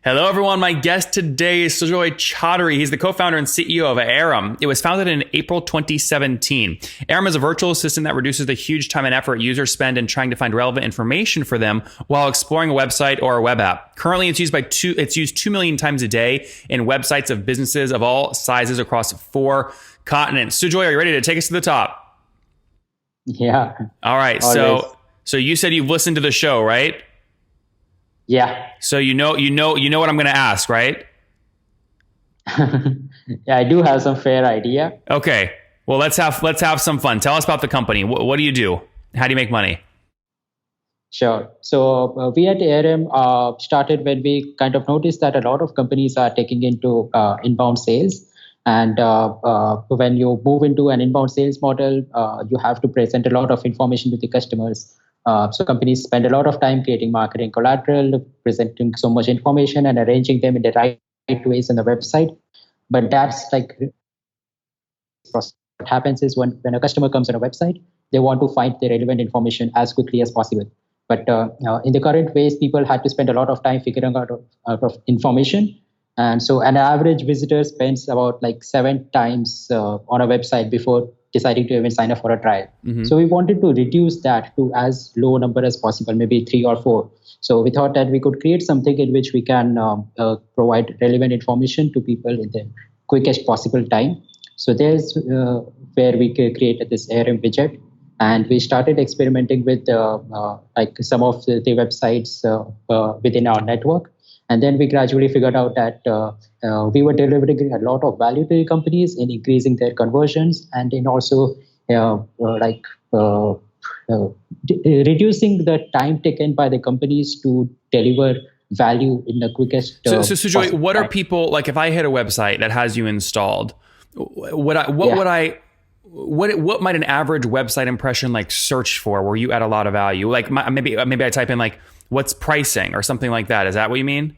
Hello, everyone. My guest today is Sujoy Chaudhary. He's the co-founder and CEO of Airim. It was founded in April 2017. Airim is a virtual assistant that reduces the huge time and effort users spend in trying to find relevant information for them while exploring a website or a web app. Currently, it's used 2 million times a day in websites of businesses of all sizes across 4 continents. Sujoy, are you ready to take us to the top? Yeah. All right. Always. So you said you've listened to the show, right? Yeah. So you know what I'm going to ask, right? Yeah, I do have some fair idea. Okay. Well, let's have some fun. Tell us about the company. What do you do? How do you make money? Sure. So we at Airim started when we kind of noticed that a lot of companies are taking into inbound sales. And when you move into an inbound sales model, you have to present a lot of information to the customers. So companies spend a lot of time creating marketing collateral, presenting so much information and arranging them in the right ways on the website. But that's like what happens is when a customer comes on a website, they want to find the relevant information as quickly as possible. But in the current ways, people had to spend a lot of time figuring out of information. And so an average visitor spends about like 7 times on a website before deciding to even sign up for a trial. Mm-hmm. So we wanted to reduce that to as low a number as possible, maybe 3 or 4. So we thought that we could create something in which we can provide relevant information to people in the quickest possible time. So there's where we created this Airim widget. And we started experimenting with like some of the websites within our network. And then we gradually figured out that we were delivering a lot of value to the companies in increasing their conversions and in also reducing the time taken by the companies to deliver value in the quickest. So Sujoy, what are people like? If I hit a website that has you installed, what might an average website impression like search for where you add a lot of value? Like maybe I type in like, what's pricing or something like that? Is that what you mean?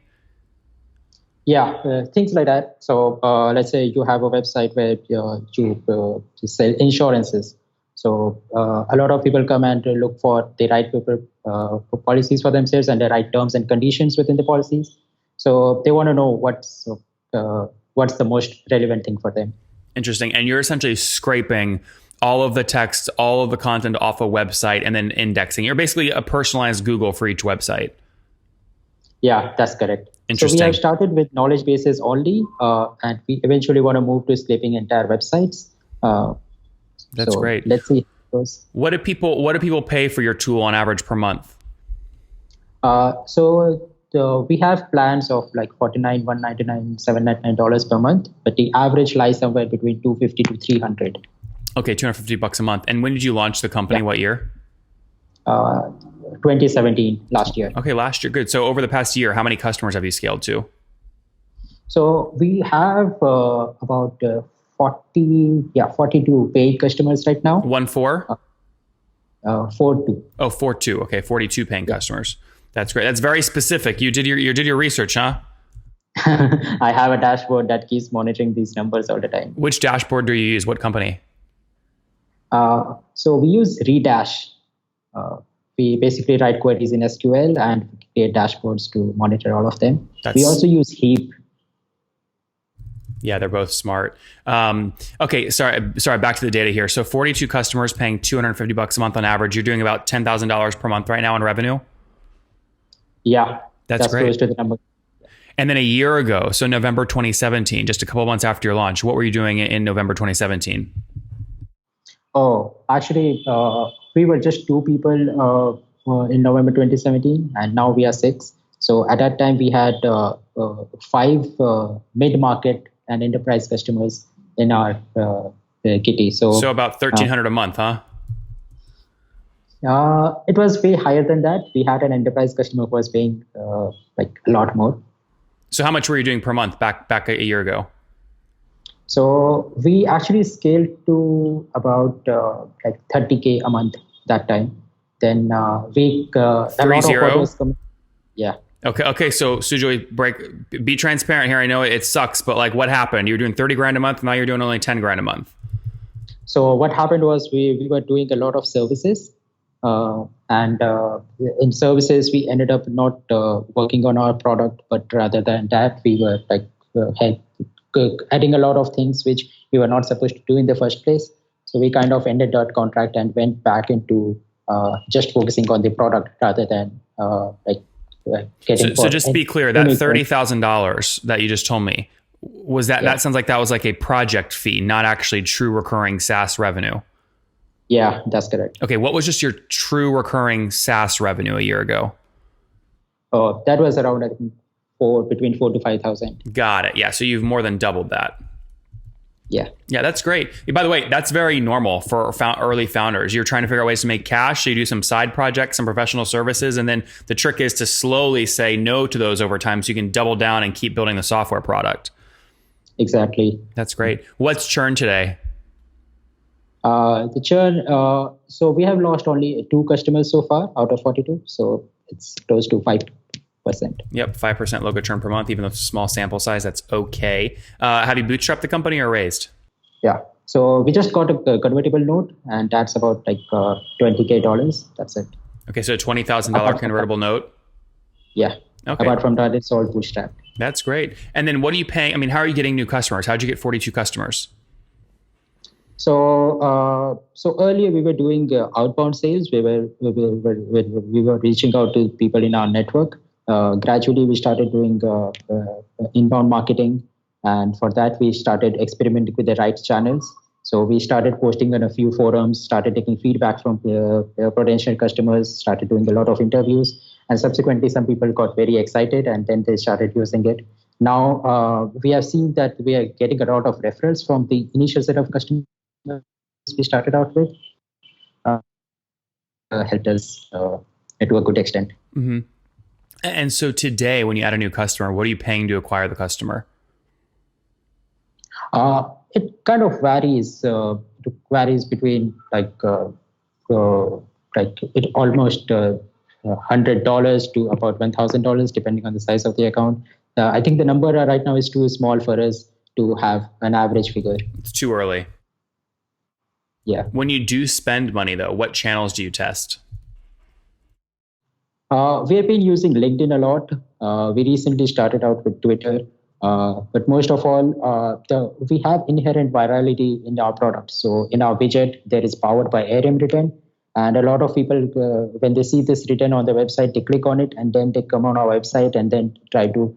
Yeah, things like that. So let's say you have a website where you sell insurances. So a lot of people come and look for the right policies for themselves and the right terms and conditions within the policies. So they want to know what's the most relevant thing for them. Interesting. And you're essentially scraping all of the text, all of the content off a website and then indexing. You're basically a personalized Google for each website. Yeah, that's correct. Interesting. So we have started with knowledge bases only, and we eventually want to move to scraping entire websites. That's great. Let's see how it goes. What do people pay for your tool on average per month? We have plans of like $49, $199, $799 per month, but the average lies somewhere between $250 to $300. Okay, $250 a month. And when did you launch the company? What year? 2017, last year. Okay, last year. Good. So over the past year, how many customers have you scaled to? So we have about 42 paid customers right now. 14? 42. Oh, 42. Okay, 42 paying customers. That's great. That's very specific. You did your research, huh? I have a dashboard that keeps monitoring these numbers all the time. Which dashboard do you use? What company? So we use Redash. We basically write queries in SQL and create dashboards to monitor all of them. We also use Heap. Yeah, they're both smart. Okay, sorry. Back to the data here. So 42 customers paying $250 a month on average. You're doing about $10,000 per month right now in revenue. Yeah, that's great. Close to the number. And then a year ago, so November 2017, just a couple of months after your launch, what were you doing in November 2017? Oh, actually, we were just 2 people in November 2017, and now we are 6. So at that time, we had 5 mid-market and enterprise customers in our kitty. So about $1,300 a month, huh? It was way higher than that. We had an enterprise customer who was paying like a lot more. So how much were you doing per month back a year ago? So we actually scaled to about like 30K a month that time. Then we 30? Yeah. Okay. So Sujoy, be transparent here. I know it sucks, but like, what happened? You were doing 30 grand a month. Now you're doing only 10 grand a month. So what happened was we were doing a lot of services. And in services, we ended up not working on our product, but rather than that, we were adding a lot of things which we were not supposed to do in the first place. So we kind of ended that contract and went back into just focusing on the product rather than getting. So just to be clear, that $30,000 that you just told me, was that? Yeah. That sounds like that was like a project fee, not actually true recurring SaaS revenue. Yeah, that's correct. Okay, what was just your true recurring SaaS revenue a year ago? Oh, that was around, I think, between 4,000 to 5,000. Got it. Yeah, so you've more than doubled that. Yeah. Yeah, that's great. By the way, that's very normal for early founders. You're trying to figure out ways to make cash. So you do some side projects, some professional services. And then the trick is to slowly say no to those over time so you can double down and keep building the software product. Exactly. That's great. What's churn today? The churn, so we have lost only 2 customers so far out of 42. So it's close to 5%. Yep, 5% logo churn per month, even though it's a small sample size, that's okay. Have you bootstrapped the company or raised? Yeah, so we just got a convertible note, and that's about like $20,000. That's it. Okay, so a $20,000 convertible note? Yeah. Okay. Apart from that, it's all bootstrapped. That's great. And then what are you paying? I mean, how are you getting new customers? How'd you get 42 customers? So earlier we were doing outbound sales. We were reaching out to people in our network. Gradually, we started doing inbound marketing, and for that, we started experimenting with the right channels. So we started posting on a few forums, started taking feedback from potential customers, started doing a lot of interviews, and subsequently, some people got very excited, and then they started using it. Now we have seen that we are getting a lot of referrals from the initial set of customers we started out with. Helped us to a good extent. Mm-hmm. And so today, when you add a new customer, what are you paying to acquire the customer? It kind of varies. It varies between it almost $100 to about $1,000, depending on the size of the account. I think the number right now is too small for us to have an average figure. It's too early. Yeah. When you do spend money, though, what channels do you test? We have been using LinkedIn a lot. We recently started out with Twitter. But most of all, we have inherent virality in our product. So in our widget, there is powered by Airim written. And a lot of people, when they see this written on the website, they click on it and then they come on our website and then try to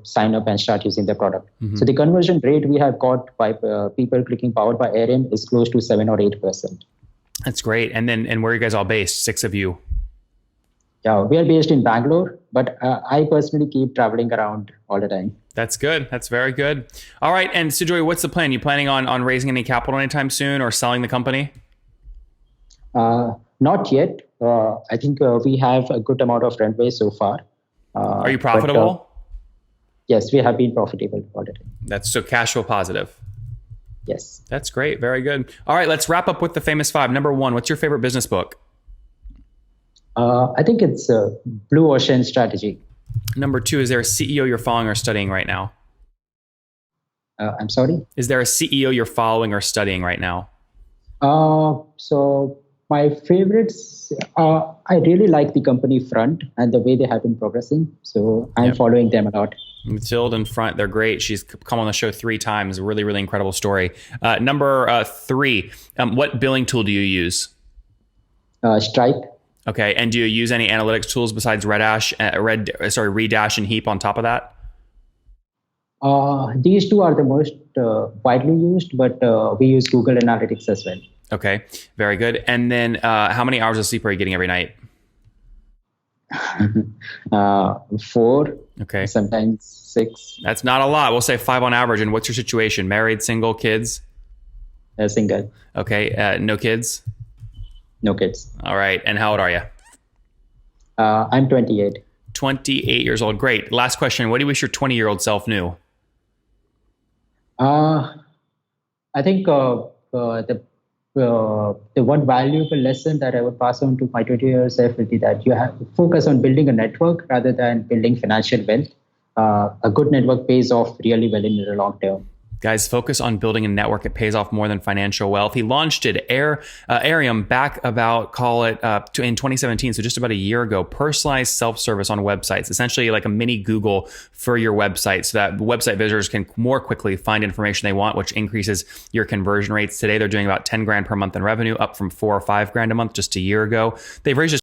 sign up and start using the product. Mm-hmm. So the conversion rate we have got by people clicking powered by Airim is close to 7 or 8%. That's great. And where are you guys all based? 6 of you? Yeah, we are based in Bangalore, but I personally keep traveling around all the time. That's good. That's very good. All right. And Sujoy, what's the plan? You planning on raising any capital anytime soon or selling the company? Not yet. I think we have a good amount of runway so far. Are you profitable? Yes, we have been profitable already. That's so cash flow positive. Yes. That's great. Very good. All right. Let's wrap up with the famous 5. Number 1, what's your favorite business book? I think it's Blue Ocean Strategy. Number 2, is there a CEO you're following or studying right now? I'm sorry? Is there a CEO you're following or studying right now? So my favorites, I really like the company Front and the way they have been progressing. So I'm following them a lot. Mathilde and Front, they're great. She's come on the show 3 times. Really, really incredible story. Number 3, what billing tool do you use? Stripe. Okay, and do you use any analytics tools besides Redash, Redash and Heap on top of that? These 2 are the most widely used, but we use Google Analytics as well. Okay, very good. And then how many hours of sleep are you getting every night? 4. Okay. Sometimes 6. That's not a lot. We'll say 5 on average. And what's your situation? Married, single, kids? Single. Okay, no kids? No kids. All right. And how old are you? I'm 28. 28 years old. Great. Last question. What do you wish your 20-year-old self knew? I think the one valuable lesson that I would pass on to my 20-year-old self would be that you have to focus on building a network rather than building financial wealth. A good network pays off really well in the long term. Guys, focus on building a network. It pays off more than financial wealth. He launched it, Airim, back about, in 2017, so just about a year ago. Personalized self-service on websites, essentially like a mini Google for your website, so that website visitors can more quickly find information they want, which increases your conversion rates. Today, they're doing about 10 grand per month in revenue, up from 4 or 5 grand a month just a year ago. They've raised